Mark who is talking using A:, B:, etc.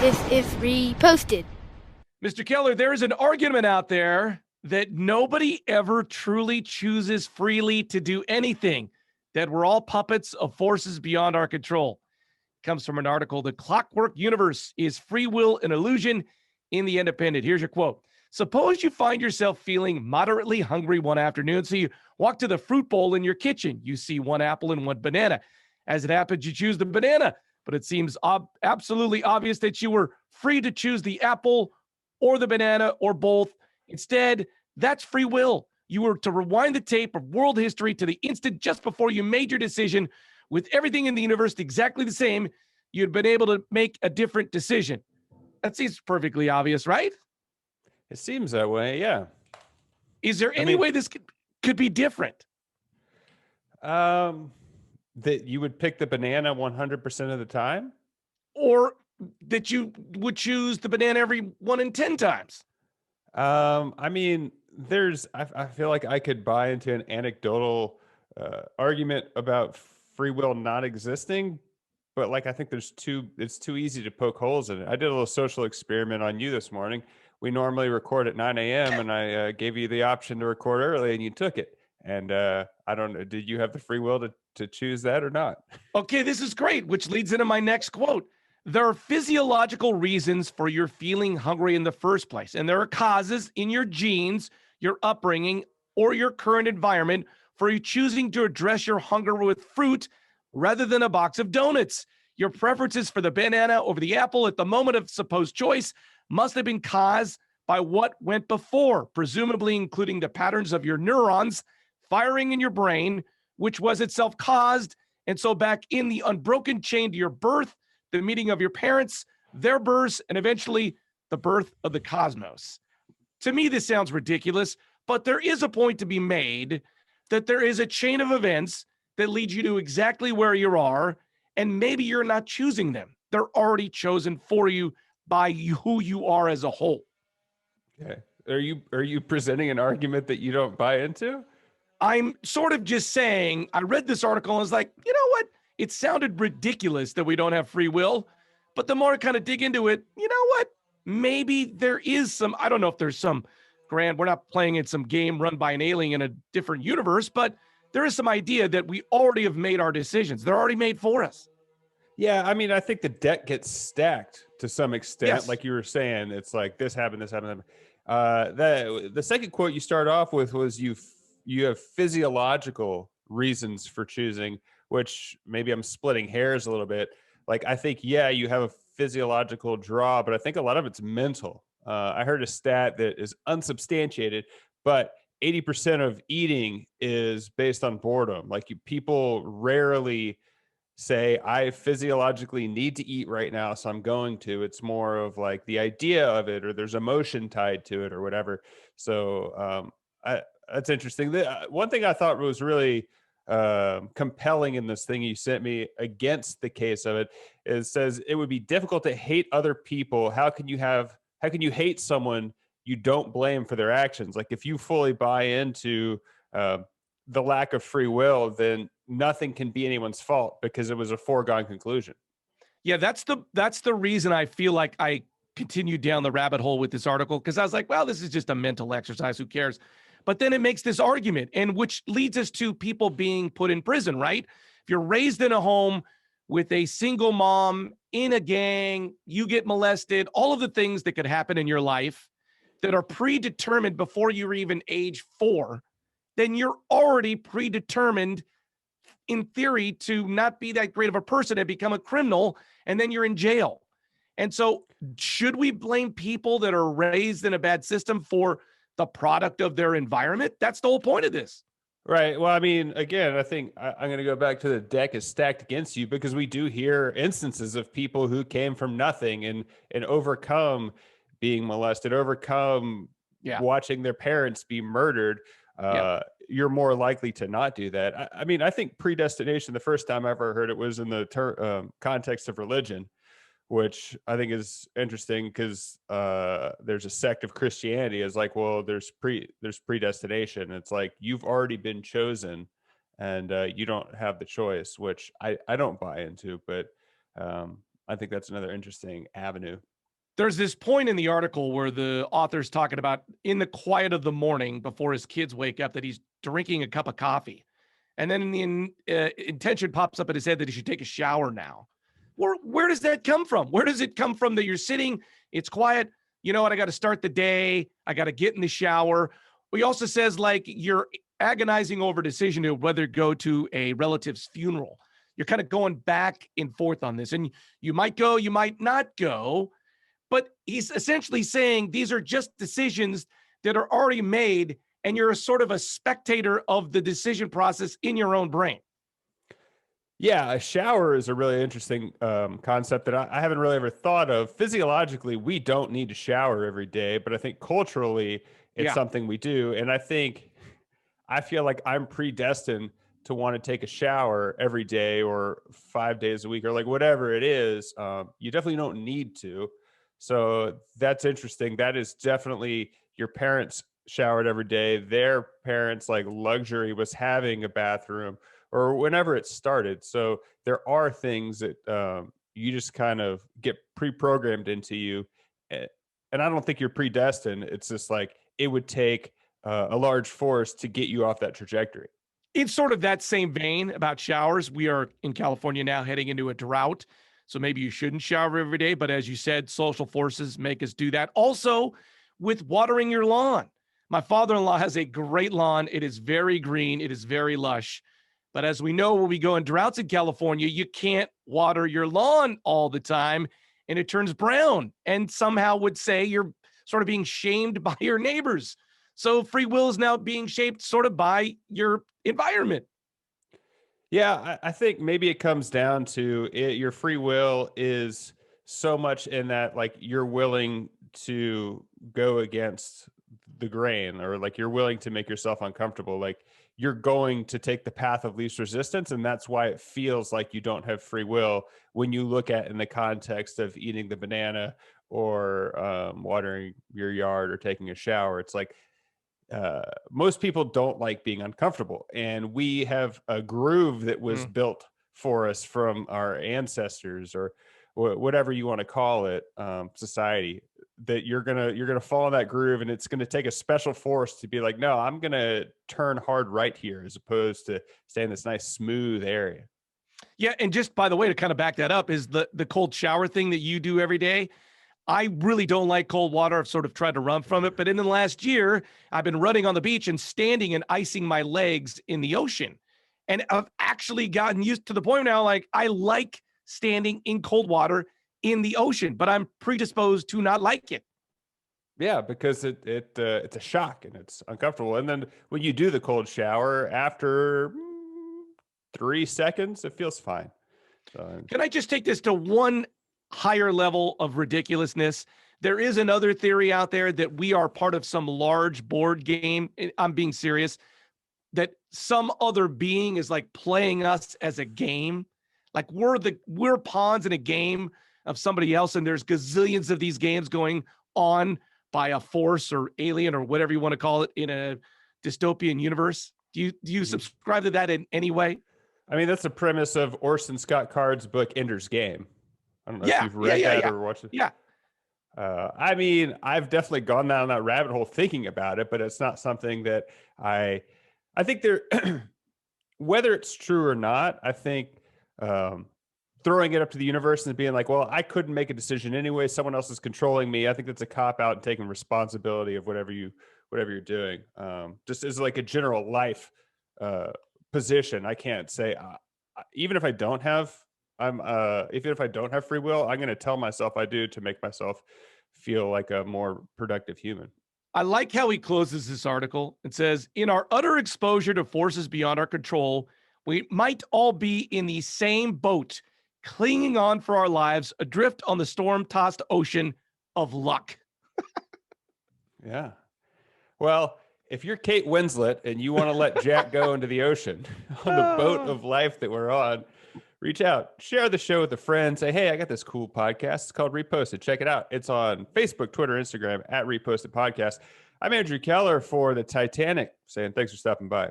A: This is reposted.
B: Mr. Keller, there is an argument out there that nobody ever truly chooses freely to do anything, that we're all puppets of forces beyond our control. It comes from an article, The Clockwork Universe, Is Free Will an Illusion? In The Independent. Here's your quote. Suppose you find yourself feeling moderately hungry one afternoon, so you walk to the fruit bowl in your kitchen. You see one apple and one banana. As it happens, you choose the banana, but it seems absolutely obvious that you were free to choose the apple or the banana or both. Instead, that's free will. You were to rewind the tape of world history to the instant just before you made your decision. With everything in the universe exactly the same, you'd been able to make a different decision. That seems perfectly obvious, right?
C: It seems that way, yeah.
B: Is there any way this could be different?
C: That you would pick the banana 100% of the time?
B: Or that you would choose the banana every 1 in 10 times?
C: I mean, I feel like I could buy into an anecdotal argument about free will not existing, but like I think it's too easy to poke holes in it. I did a little social experiment on you this morning. We normally record at 9 a.m. and I gave you the option to record early and you took it. And I don't know, did you have the free will to choose that or not?
B: Okay, this is great, which leads into my next quote. There are physiological reasons for your feeling hungry in the first place, and there are causes in your genes, your upbringing, or your current environment for you choosing to address your hunger with fruit rather than a box of donuts. Your preferences for the banana over the apple at the moment of supposed choice must have been caused by what went before, presumably including the patterns of your neurons firing in your brain, which was itself caused. And so back in the unbroken chain to your birth, the meeting of your parents, their births, and eventually the birth of the cosmos. To me, this sounds ridiculous, but there is a point to be made that there is a chain of events that lead you to exactly where you are, and maybe you're not choosing them. They're already chosen for you by who you are as a whole.
C: Okay. Are you presenting an argument that you don't buy into?
B: I'm sort of just saying, I read this article and was like, you know what? It sounded ridiculous that we don't have free will. But the more I kind of dig into it, you know what? Maybe there is some, I don't know if there's some we're not playing in some game run by an alien in a different universe, but there is some idea that we already have made our decisions. They're already made for us.
C: Yeah, I mean, I think the deck gets stacked to some extent.
B: Yes.
C: Like you were saying, it's like this happened, this happened. The second quote you start off with was you have physiological reasons for choosing, which maybe I'm splitting hairs a little bit. Like I think, yeah, you have a physiological draw, but I think a lot of it's mental. I heard a stat that is unsubstantiated, but 80% of eating is based on boredom. Like people rarely say I physiologically need to eat right now, so I'm going to. It's more of like the idea of it, or there's emotion tied to it, or whatever. So that's interesting. One thing I thought was really compelling in this thing you sent me against the case of it is says it would be difficult to hate other people. How can you hate someone you don't blame for their actions? Like if you fully buy into the lack of free will, then nothing can be anyone's fault because it was a foregone conclusion.
B: Yeah, that's the reason I feel like I continued down the rabbit hole with this article, because I was like, well, this is just a mental exercise. Who cares? But then it makes this argument, and which leads us to people being put in prison, right? If you're raised in a home with a single mom in a gang, you get molested, all of the things that could happen in your life that are predetermined before you're even age 4, then you're already predetermined in theory to not be that great of a person and become a criminal, and then you're in jail. And so should we blame people that are raised in a bad system for the product of their environment? That's the whole point of this.
C: Right. Well, I mean, again, I think I'm going to go back to the deck is stacked against you, because we do hear instances of people who came from nothing and overcome being molested, overcome watching their parents be murdered. You're more likely to not do that. I mean, I think predestination, the first time I ever heard it was in the context of religion, which I think is interesting because there's a sect of Christianity is like, well, there's predestination. It's like you've already been chosen and you don't have the choice, which I don't buy into. But I think that's another interesting avenue.
B: There's this point in the article where the author's talking about in the quiet of the morning before his kids wake up that he's drinking a cup of coffee. And then the intention pops up in his head that he should take a shower now. Where does that come from? Where does it come from that you're sitting, it's quiet, you know what, I got to start the day, I got to get in the shower. He also says like you're agonizing over a decision of whether to go to a relative's funeral. You're kind of going back and forth on this. And you might go, you might not go. But he's essentially saying these are just decisions that are already made, and you're a sort of a spectator of the decision process in your own brain.
C: Yeah, a shower is a really interesting concept that I haven't really ever thought of. Physiologically, we don't need to shower every day, but I think culturally, it's something we do. And I feel like I'm predestined to want to take a shower every day or 5 days a week or like whatever it is. You definitely don't need to. So that's interesting. That is definitely your parents showered every day. Their parents' like luxury was having a bathroom or whenever it started. So there are things that you just kind of get pre-programmed into you. And I don't think you're predestined. It's just like it would take a large force to get you off that trajectory.
B: In sort of that same vein about showers, we are in California now heading into a drought. So maybe you shouldn't shower every day. But as you said, social forces make us do that. Also, with watering your lawn. My father-in-law has a great lawn. It is very green. It is very lush. But as we know, when we go in droughts in California, you can't water your lawn all the time, and it turns brown. And somehow would say you're sort of being shamed by your neighbors. So free will is now being shaped sort of by your environment.
C: Yeah, I think maybe it comes down to it, your free will is so much in that like you're willing to go against the grain or like you're willing to make yourself uncomfortable. Like you're going to take the path of least resistance. And that's why it feels like you don't have free will when you look at in the context of eating the banana or watering your yard or taking a shower. It's like most people don't like being uncomfortable, and we have a groove that was built for us from our ancestors or whatever you want to call it, society, that you're gonna fall in that groove, and it's gonna take a special force to be like, no, I'm gonna turn hard right here as opposed to stay in this nice smooth area.
B: Yeah, and just by the way, to kind of back that up is the cold shower thing that you do every day. I really don't like cold water. I've sort of tried to run from it, but in the last year, I've been running on the beach and standing and icing my legs in the ocean. And I've actually gotten used to the point now, like I like standing in cold water in the ocean, but I'm predisposed to not like it.
C: Yeah, because it's a shock and it's uncomfortable. And then when you do the cold shower after 3 seconds, it feels fine. So,
B: can I just take this to one higher level of ridiculousness? There is another theory out there that we are part of some large board game. I'm being serious, that some other being is like playing us as a game. Like we're pawns in a game of somebody else. And there's gazillions of these games going on by a force or alien or whatever you want to call it in a dystopian universe. Do you subscribe to that in any way?
C: I mean, that's the premise of Orson Scott Card's book, Ender's Game. I don't know if you've read that or watched it.
B: Yeah.
C: I mean, I've definitely gone down that rabbit hole thinking about it, but it's not something that I think there, whether it's true or not, I think throwing it up to the universe and being like, well, I couldn't make a decision anyway. Someone else is controlling me. I think that's a cop out and taking responsibility of whatever you're doing. Just as like a general life position, I can't say, even if I don't have even if I don't have free will, I'm going to tell myself I do to make myself feel like a more productive human.
B: I like how he closes this article. It says, in our utter exposure to forces beyond our control, we might all be in the same boat, clinging on for our lives, adrift on the storm-tossed ocean of luck.
C: Yeah. Well, if you're Kate Winslet and you want to let Jack go into the ocean on the boat of life that we're on, reach out, share the show with a friend, say, hey, I got this cool podcast. It's called Reposted. Check it out. It's on Facebook, Twitter, Instagram at Reposted Podcast. I'm Andrew Keller for the Titanic saying thanks for stopping by.